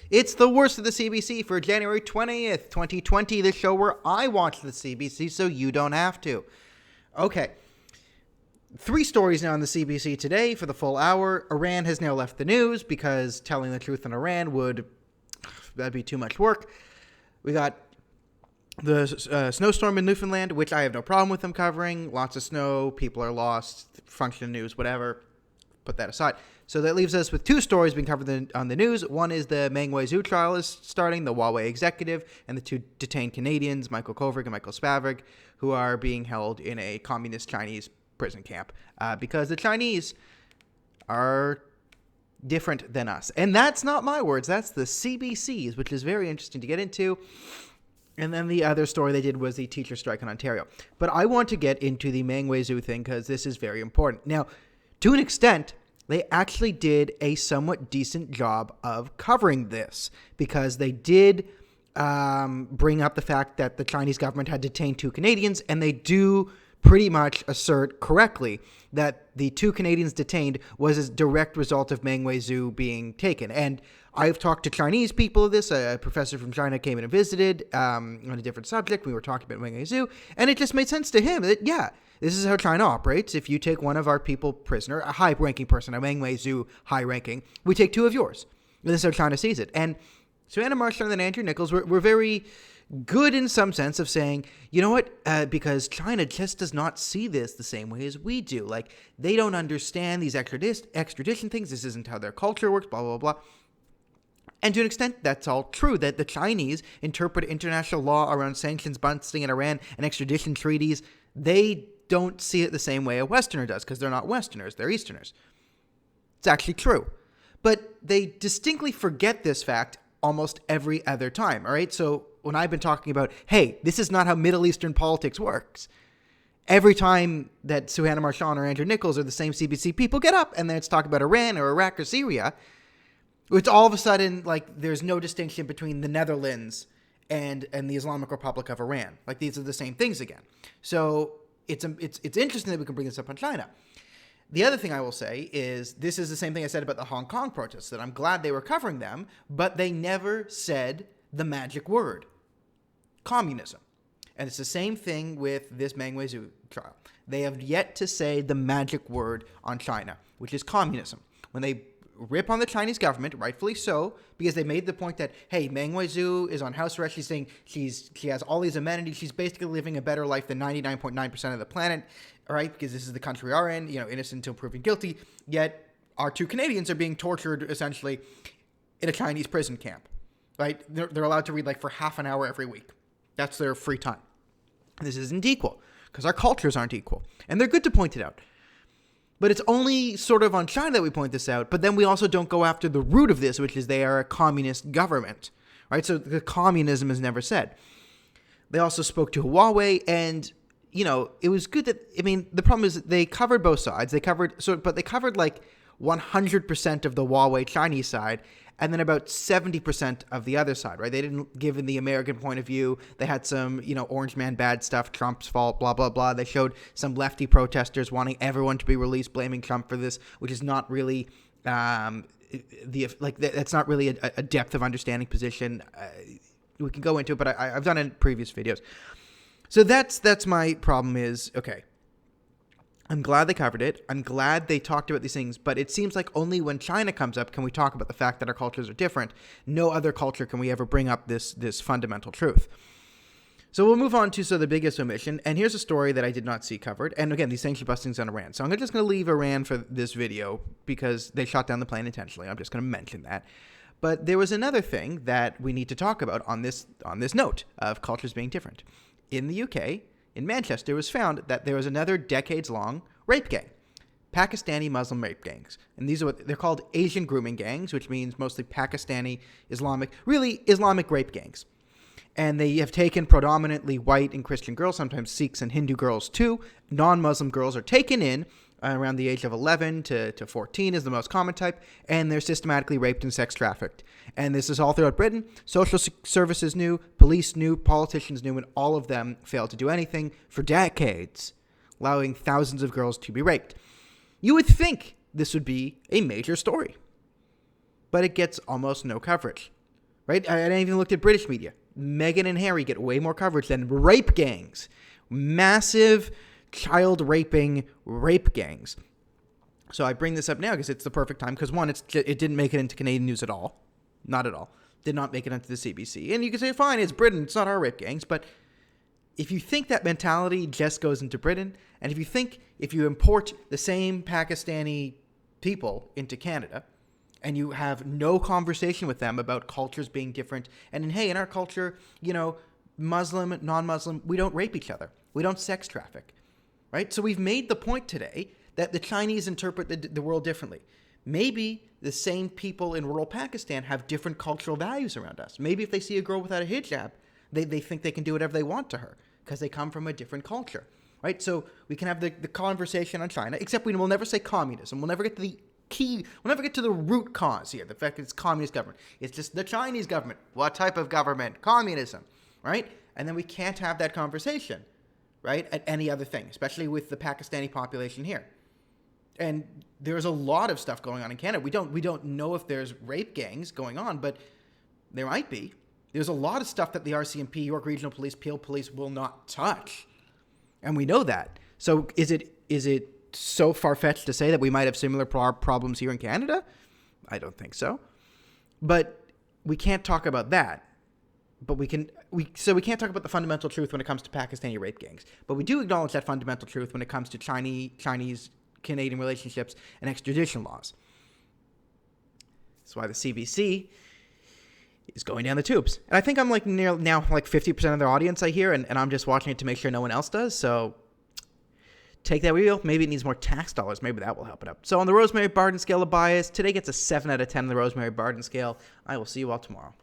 It's the worst of the CBC for January 20th, 2020, the show where I watch the CBC so you don't have to. Okay. 3 stories now on the CBC today for the full hour. Iran has now left the news because telling the truth in Iran that'd be too much work. We got the snowstorm in Newfoundland, which I have no problem with them covering. Lots of snow, people are lost, function news, whatever. Put that aside. So that leaves us with 2 stories being covered on the news. One is the Meng Wanzhou trial is starting, the Huawei executive, and the 2 detained Canadians, Michael Kovrig and Michael Spavrig, who are being held in a communist Chinese prison camp because the Chinese are different than us. And that's not my words. That's the CBC's, which is very interesting to get into. And then the other story they did was the teacher strike in Ontario. But I want to get into the Meng Wanzhou thing because this is very important. Now, to an extent, they actually did a somewhat decent job of covering this because they did bring up the fact that the Chinese government had detained 2 Canadians, and they do pretty much assert correctly that the 2 Canadians detained was a direct result of Meng Wanzhou being taken. And I've talked to Chinese people of this. A professor from China came in and visited on a different subject. We were talking about Meng Wanzhou, and it just made sense to him that, yeah, this is how China operates. If you take one of our people prisoner, a high-ranking person, a Meng Wanzhou high-ranking, we take 2 of yours. And this is how China sees it. And Savannah Marshall and Andrew Nichols were very good in some sense of saying, you know what, because China just does not see this the same way as we do. Like, they don't understand these extradition things. This isn't how their culture works, blah, blah, blah. And to an extent, that's all true, that the Chinese interpret international law around sanctions busting in Iran and extradition treaties. They don't see it the same way a Westerner does because they're not Westerners, they're Easterners. It's actually true. But they distinctly forget this fact almost every other time, all right? So when I've been talking about, hey, this is not how Middle Eastern politics works, every time that Suhanna Marchand or Andrew Nichols or the same CBC people get up and then it's talking about Iran or Iraq or Syria, it's all of a sudden like there's no distinction between the Netherlands and the Islamic Republic of Iran. Like, these are the same things again. So it's interesting that we can bring this up on China. The other thing I will say is this is the same thing I said about the Hong Kong protests, that I'm glad they were covering them, but they never said the magic word, communism. And it's the same thing with this Meng Wanzhou trial. They have yet to say the magic word on China, which is communism. When they rip on the Chinese government, rightfully so, because they made the point that, hey, Meng Wanzhou is on house arrest. She's saying she has all these amenities. She's basically living a better life than 99.9% of the planet, all right, because this is the country we are in, innocent until proven guilty. Yet our 2 Canadians are being tortured essentially in a Chinese prison camp, right? They're allowed to read like for half an hour every week. That's their free time. This isn't equal because our cultures aren't equal. And they're good to point it out. But it's only sort of on China that we point this out, but then we also don't go after the root of this, which is they are a communist government, right? So the communism is never said. They also spoke to Huawei, and, it was good that, the problem is they covered both sides. They covered like 100% of the Huawei Chinese side, and then about 70% of the other side, right? They didn't give in the American point of view. They had some, orange man bad stuff, Trump's fault, blah, blah, blah. They showed some lefty protesters wanting everyone to be released, blaming Trump for this, which is not really, that's not really a depth of understanding position. We can go into it, but I've done it in previous videos. So that's my problem is, okay, I'm glad they covered it. I'm glad they talked about these things, but it seems like only when China comes up can we talk about the fact that our cultures are different. No other culture can we ever bring up this fundamental truth. So we'll move on to the biggest omission, and here's a story that I did not see covered. And again, these sanction bustings on Iran. So I'm just going to leave Iran for this video because they shot down the plane intentionally. I'm just going to mention that. But there was another thing that we need to talk about on this note of cultures being different. In the UK, in Manchester, it was found that there was another decades-long rape gang, Pakistani Muslim rape gangs. And these are what they're called Asian grooming gangs, which means mostly Pakistani, Islamic rape gangs. And they have taken predominantly white and Christian girls, sometimes Sikhs and Hindu girls too. Non-Muslim girls are taken in around the age of 11 to 14 is the most common type, and they're systematically raped and sex trafficked. And this is all throughout Britain. Social services knew, police knew, politicians knew, and all of them failed to do anything for decades, allowing thousands of girls to be raped. You would think this would be a major story, but it gets almost no coverage. right? I even looked at British media. Meghan and Harry get way more coverage than rape gangs. Massive child raping rape gangs. So I bring this up now because it's the perfect time. Because one, it didn't make it into Canadian news at all. Not at all. Did not make it into the CBC. And you can say, fine, it's Britain. It's not our rape gangs. But if you think that mentality just goes into Britain, and if you think if you import the same Pakistani people into Canada, and you have no conversation with them about cultures being different, and hey, in our culture, Muslim, non-Muslim, we don't rape each other. We don't sex traffic, right? So we've made the point today that the Chinese interpret the world differently. Maybe the same people in rural Pakistan have different cultural values around us. Maybe if they see a girl without a hijab, they think they can do whatever they want to her because they come from a different culture, right? So we can have the conversation on China, except we will never say communism. We'll never get to the key. We'll never get to the root cause here, the fact that it's communist government. It's just the Chinese government. What type of government? Communism, right? And then we can't have that conversation, right, at any other thing, especially with the Pakistani population here. And there's a lot of stuff going on in Canada. We don't know if there's rape gangs going on, but there might be. There's a lot of stuff that the RCMP, York Regional Police, Peel Police will not touch. And we know that. So is it so far-fetched to say that we might have similar problems here in Canada? I don't think so. But we can't talk about that. But we can't talk about the fundamental truth when it comes to Pakistani rape gangs. But we do acknowledge that fundamental truth when it comes to Chinese-Canadian relationships and extradition laws. That's why the CBC is going down the tubes. And I think I'm now 50% of their audience I hear, and I'm just watching it to make sure no one else does. So take that wheel. Maybe it needs more tax dollars. Maybe that will help it out. So on the Rosemary Barden scale of bias, today gets a 7 out of 10 on the Rosemary Barden scale. I will see you all tomorrow.